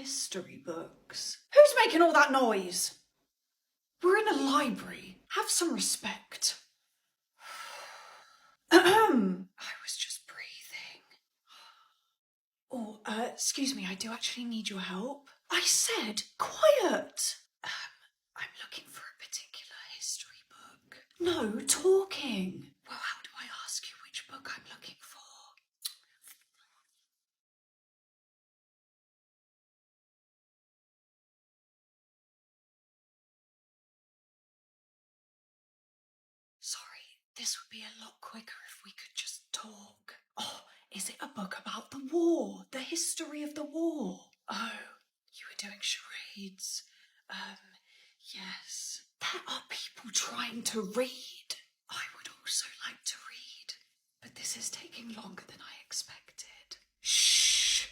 history books. Who's making all that noise? We're in a library. Have some respect. I was just breathing. Oh, excuse me, I do actually need your help. I said quiet. I'm looking for a particular history book. No, talking. Well, how do I ask you which book I'm looking for? Sorry, this would be a lot quicker if we could just talk. Oh, is it a book about the war? The history of the war? Oh, you were doing charades. Yes. There are people trying to read. I would also like to read, but this is taking longer than I expected. Shh.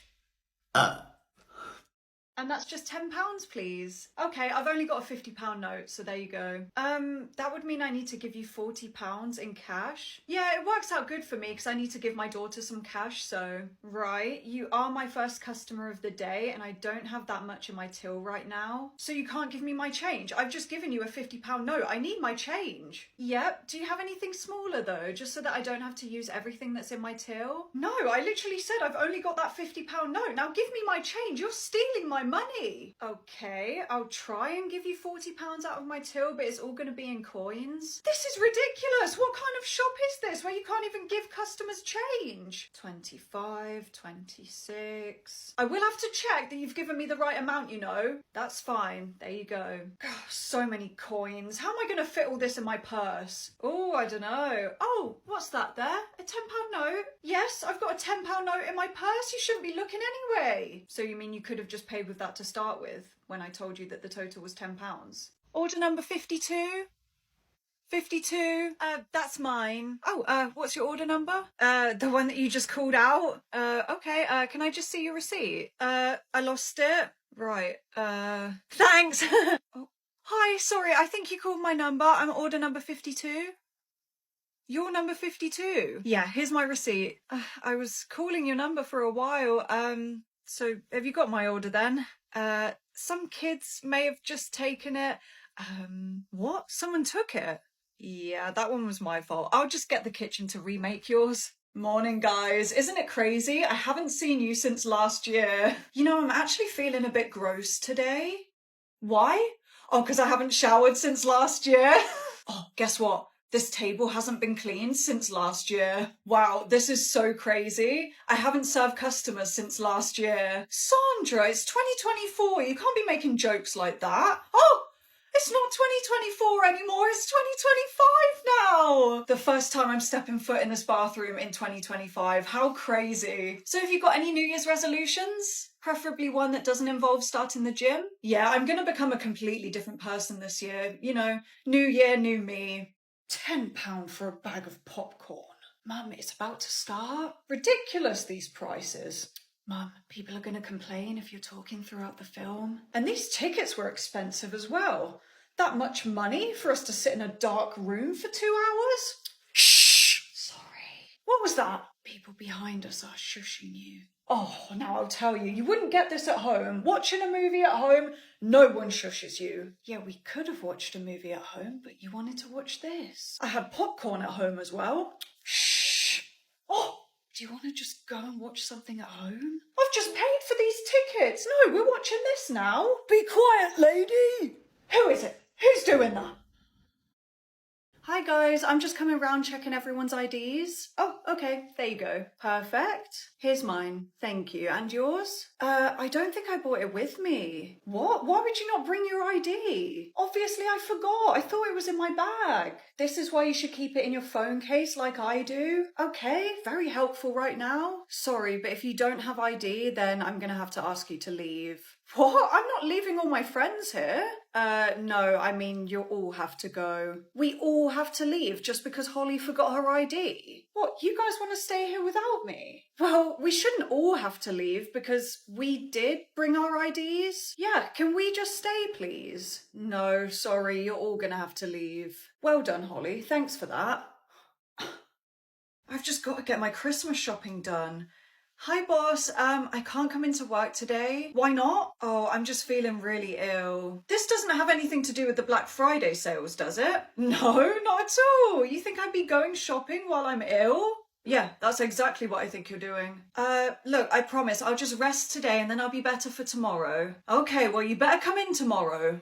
And that's just £10, please. Okay, I've only got a £50 note, so there you go. That would mean I need to give you £40 in cash. Yeah, it works out good for me because I need to give my daughter some cash, so... Right, you are my first customer of the day and I don't have that much in my till right now. So you can't give me my change. I've just given you a £50 note. I need my change. Yep, do you have anything smaller though, just so that I don't have to use everything that's in my till? No, I literally said I've only got that £50 note. Now give me my change. You're stealing my money. Okay, I'll try and give you £40 out of my till, but it's all going to be in coins. This is ridiculous. What kind of shop is this where you can't even give customers change? 25, 26. I will have to check that you've given me the right amount, you know. That's fine. There you go. God, so many coins. How am I going to fit all this in my purse? Oh, I don't know. Oh, what's that there? A £10 note? Yes, I've got a £10 note in my purse. You shouldn't be looking anyway. So you mean you could have just paid with that to start with when I told you that the total was £10? Order number 52? 52? That's mine. Oh, what's your order number? The one that you just called out? Okay, can I just see your receipt? I lost it. Right, thanks. Oh, hi, sorry, I think you called my number. I'm order number 52. You're number 52? Yeah, here's my receipt. I was calling your number for a while. So have you got my order then? Some kids may have just taken it. What? Someone took it? Yeah, that one was my fault. I'll just get the kitchen to remake yours. Morning, guys. Isn't it crazy? I haven't seen you since last year. You know, I'm actually feeling a bit gross today. Why? Oh, because I haven't showered since last year. Oh, guess what? This table hasn't been cleaned since last year. Wow, this is so crazy. I haven't served customers since last year. Sandra, it's 2024. You can't be making jokes like that. Oh! It's not 2024 anymore, it's 2025 now! The first time I'm stepping foot in this bathroom in 2025. How crazy. So have you got any New Year's resolutions? Preferably one that doesn't involve starting the gym? Yeah, I'm gonna become a completely different person this year. You know, new year, new me. £10 for a bag of popcorn. Mum, it's about to start. Ridiculous, these prices. Mum, people are going to complain if you're talking throughout the film. And these tickets were expensive as well. That much money for us to sit in a dark room for 2 hours? Shh! Sorry. What was that? People behind us are shushing you. Oh, now I'll tell you, you wouldn't get this at home. Watching a movie at home, no one shushes you. Yeah, we could have watched a movie at home, but you wanted to watch this. I had popcorn at home as well. Shh! Oh! Do you want to just go and watch something at home? I've just paid for these tickets. No, we're watching this now. Be quiet, lady. Who is it? Who's doing that? Hi guys, I'm just coming round checking everyone's IDs. Oh, okay, there you go. Perfect. Here's mine. Thank you. And yours? I don't think I brought it with me. What? Why would you not bring your ID? Obviously I forgot. I thought it was in my bag. This is why you should keep it in your phone case like I do. Okay, very helpful right now. Sorry, but if you don't have ID, then I'm gonna have to ask you to leave. What? I'm not leaving all my friends here. No, I mean, you all have to go. We all have to leave just because Holly forgot her ID. What, you guys want to stay here without me? Well, we shouldn't all have to leave because we did bring our IDs. Yeah, can we just stay, please? No, sorry, you're all gonna have to leave. Well done, Holly. Thanks for that. I've just got to get my Christmas shopping done. Hi boss, I can't come into work today. Why not? Oh, I'm just feeling really ill. This doesn't have anything to do with the Black Friday sales, does it? No, not at all. You think I'd be going shopping while I'm ill? Yeah, that's exactly what I think you're doing. Look, I promise I'll just rest today and then I'll be better for tomorrow. Okay, well, you better come in tomorrow.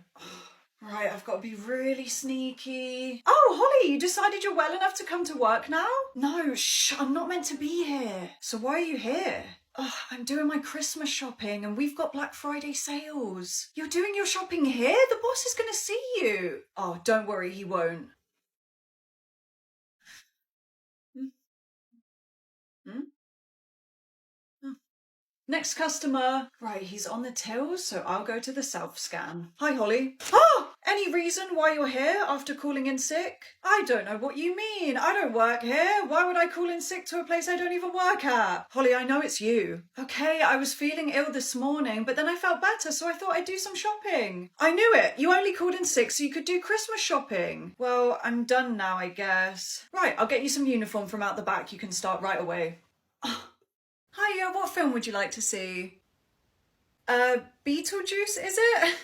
Right, I've got to be really sneaky. Oh, Holly, you decided you're well enough to come to work now? No, shh, I'm not meant to be here. So why are you here? Ugh, I'm doing my Christmas shopping and we've got Black Friday sales. You're doing your shopping here? The boss is going to see you. Oh, don't worry, he won't. Hmm? Hmm? Hmm. Next customer. Right, he's on the tills, so I'll go to the self-scan. Hi, Holly. Oh, any reason why you're here after calling in sick? I don't know what you mean. I don't work here. Why would I call in sick to a place I don't even work at? Holly, I know it's you. Okay, I was feeling ill this morning, but then I felt better, so I thought I'd do some shopping. I knew it. You only called in sick so you could do Christmas shopping. Well, I'm done now, I guess. Right, I'll get you some uniform from out the back. You can start right away. Hiya, what film would you like to see? Beetlejuice, is it?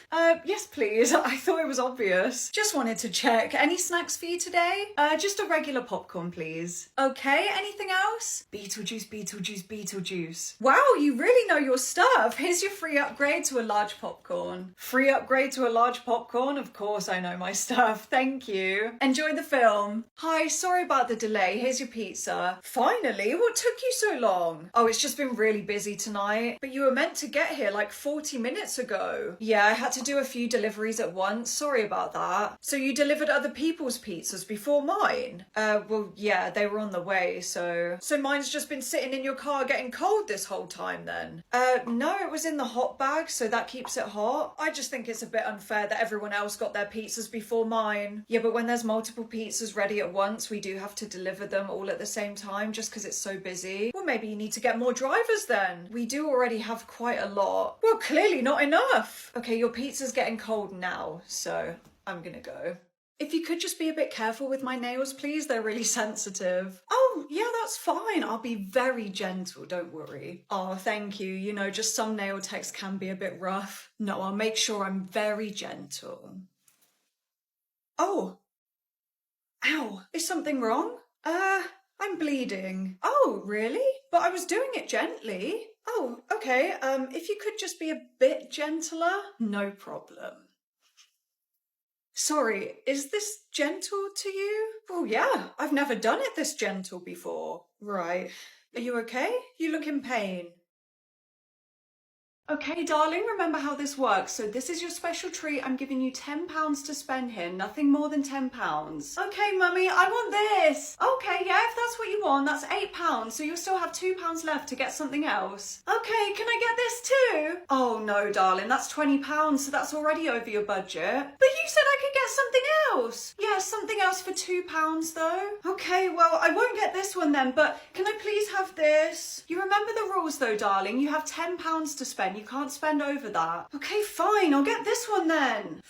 Yes, please. I thought it was obvious. Just wanted to check. Any snacks for you today? Just a regular popcorn, please. Okay, anything else? Beetlejuice, Beetlejuice, Beetlejuice. Wow, you really know your stuff. Here's your free upgrade to a large popcorn. Free upgrade to a large popcorn? Of course I know my stuff. Thank you. Enjoy the film. Hi, sorry about the delay. Here's your pizza. Finally? What took you so long? Oh, it's just been really busy tonight. But you were meant to get here like 40 minutes ago. Yeah, I had to do a few deliveries at once. Sorry about that. So you delivered other people's pizzas before mine? Well, yeah, they were on the way, so... So mine's just been sitting in your car getting cold this whole time then? No, it was in the hot bag, so that keeps it hot. I just think it's a bit unfair that everyone else got their pizzas before mine. Yeah, but when there's multiple pizzas ready at once, we do have to deliver them all at the same time just because it's so busy. Well, maybe you need to get more drivers then. We do already have quite a lot. Well, clearly not enough. Okay, your pizza's getting cold now, so I'm gonna go. If you could just be a bit careful with my nails, please. They're really sensitive. Oh, yeah, that's fine. I'll be very gentle, don't worry. Oh, thank you. You know, just some nail techs can be a bit rough. No, I'll make sure I'm very gentle. Oh, ow, is something wrong? I'm bleeding. Oh, really? But I was doing it gently. Oh, okay. If you could just be a bit gentler, no problem. Sorry, is this gentle to you? Oh, yeah, I've never done it this gentle before. Right. Are you okay? You look in pain. Okay, darling, remember how this works. So this is your special treat. I'm giving you £10 to spend here, nothing more than £10. Okay, mummy, I want this. Okay, yeah, if that's what you want, that's £8. So you'll still have £2 left to get something else. Okay, can I get this too? Oh no, darling, that's £20, so that's already over your budget. But you said I could get something else. Yeah, something else for £2 though. Okay, well, I won't get this one then, but can I please have this? You remember the rules though, darling. You have £10 to spend. You can't spend over that. Okay, fine. I'll get this one then.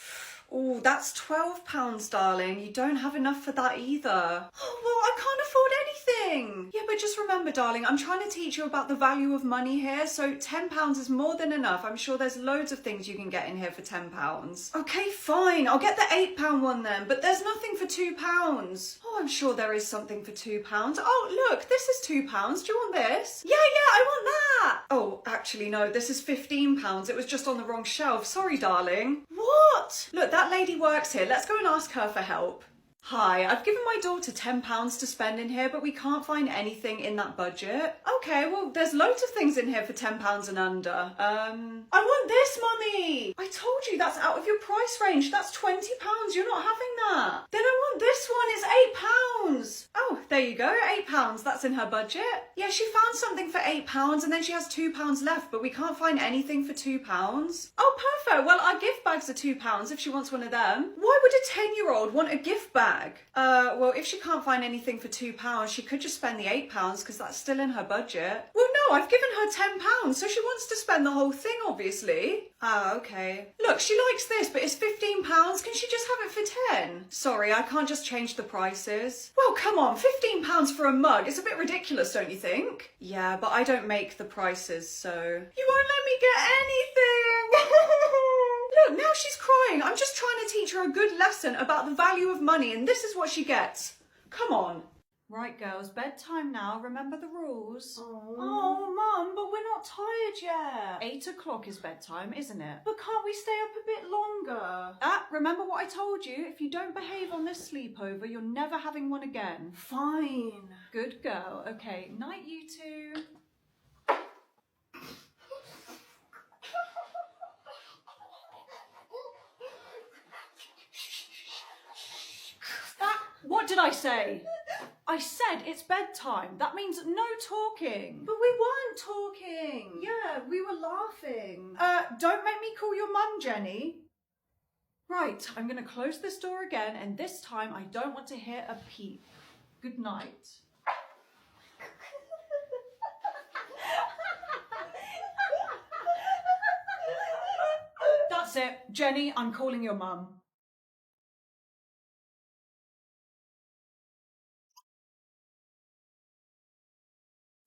Oh, that's £12, darling. You don't have enough for that either. Oh, well, I can't afford anything. Yeah, but just remember, darling, I'm trying to teach you about the value of money here, so £10 is more than enough. I'm sure there's loads of things you can get in here for £10. Okay, fine. I'll get the £8 one then, but there's nothing for £2. Oh, I'm sure there is something for £2. Oh, look, this is £2. Do you want this? Yeah, I want that. Oh, actually, no, this is £15. It was just on the wrong shelf. Sorry, darling. What? Look, that lady works here. Let's go and ask her for help. Hi, I've given my daughter £10 to spend in here, but we can't find anything in that budget. Okay, well, there's loads of things in here for £10 and under. I want this, mummy! I told you that's out of your price range. That's £20. You're not having that. Then I want this one. It's £8. Oh, there you go. £8. That's in her budget. Yeah, she found something for £8 and then she has £2 left, but we can't find anything for £2. Oh, perfect. Well, our gift bags are £2 if she wants one of them. Why would a 10-year-old want a gift bag? Well, if she can't find anything for £2, she could just spend the £8 because that's still in her budget. Well, no, I've given her £10, so she wants to spend the whole thing, obviously. Ah, okay. Look, she likes this, but it's £15. Can she just have it for 10? Sorry, I can't just change the prices. Well, come on, £15 for a mug. It's a bit ridiculous, don't you think? Yeah, but I don't make the prices, so... You won't let me get anything! Look, now she's crying. I'm just trying to teach her a good lesson about the value of money, and this is what she gets. Come on. Right, girls, bedtime now. Remember the rules. Oh, Mum, but we're not tired yet. 8 o'clock is bedtime, isn't it? But can't we stay up a bit longer? Remember what I told you? If you don't behave on this sleepover, you're never having one again. Fine. Good girl. Okay, night, you two. What did I say? I said it's bedtime. That means no talking. But we weren't talking. Yeah, we were laughing. Don't make me call your mum, Jenny. Right, I'm going to close this door again, and this time I don't want to hear a peep. Good night. That's it. Jenny, I'm calling your mum.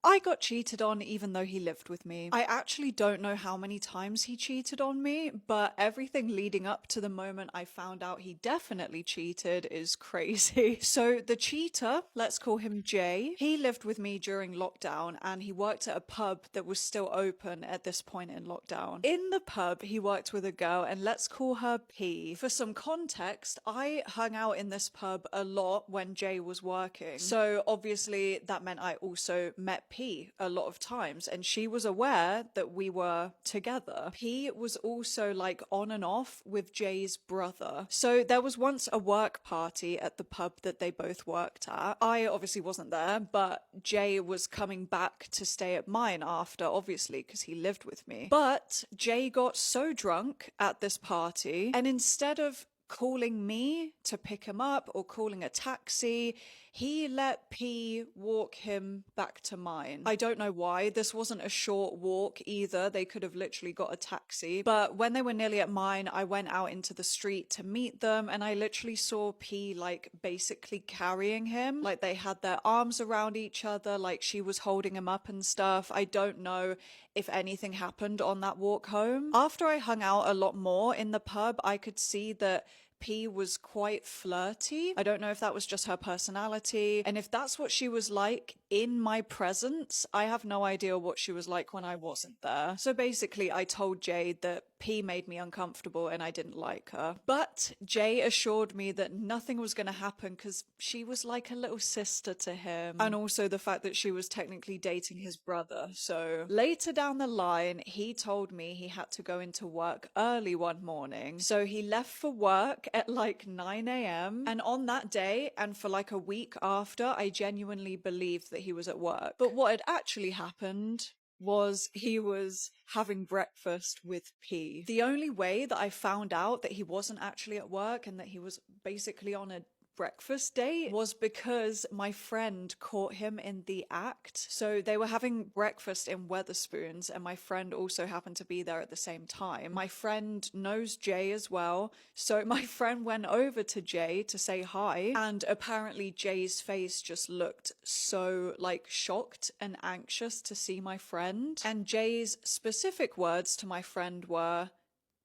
I got cheated on even though he lived with me. I actually don't know how many times he cheated on me, but everything leading up to the moment I found out he definitely cheated is crazy. So the cheater, let's call him Jay, he lived with me during lockdown and he worked at a pub that was still open at this point in lockdown. In the pub, he worked with a girl and let's call her P. For some context, I hung out in this pub a lot when Jay was working. So obviously that meant I also met P a lot of times and she was aware that we were together. P was also like on and off with Jay's brother. So there was once a work party at the pub that they both worked at. I obviously wasn't there, but Jay was coming back to stay at mine after, obviously, because he lived with me. But Jay got so drunk at this party and instead of calling me to pick him up or calling a taxi, he let P walk him back to mine. I don't know why. This wasn't a short walk either. They could have literally got a taxi. But when they were nearly at mine, I went out into the street to meet them and I literally saw P like basically carrying him. Like they had their arms around each other, like she was holding him up and stuff. I don't know if anything happened on that walk home. After I hung out a lot more in the pub, I could see that P was quite flirty. I don't know if that was just her personality. And if that's what she was like in my presence, I have no idea what she was like when I wasn't there. So basically, I told Jay that P made me uncomfortable and I didn't like her. But Jay assured me that nothing was going to happen because she was like a little sister to him. And also the fact that she was technically dating his brother. So later down the line, he told me he had to go into work early one morning. So he left for work at like 9 a.m. And on that day, and for like a week after, I genuinely believed that he was at work. But what had actually happened was he was having breakfast with P. The only way that I found out that he wasn't actually at work and that he was basically on a breakfast date was because my friend caught him in the act. So they were having breakfast in Weatherspoons and my friend also happened to be there at the same time. My friend knows Jay as well, so my friend went over to Jay to say hi and apparently Jay's face just looked so like shocked and anxious to see my friend. And Jay's specific words to my friend were,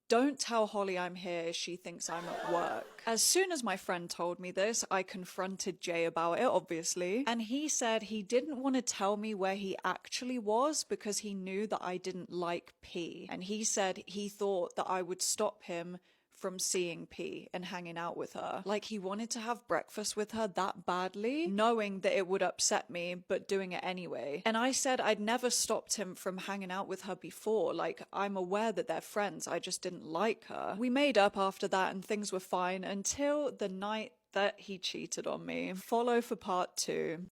"Don't tell Holly I'm here, she thinks I'm at work." As soon as my friend told me this, I confronted Jay about it, obviously. And he said he didn't want to tell me where he actually was because he knew that I didn't like P. And he said he thought that I would stop him from seeing P and hanging out with her. Like he wanted to have breakfast with her that badly, knowing that it would upset me, but doing it anyway. And I said I'd never stopped him from hanging out with her before. Like I'm aware that they're friends, I just didn't like her. We made up after that and things were fine until the night that he cheated on me. Follow for part 2.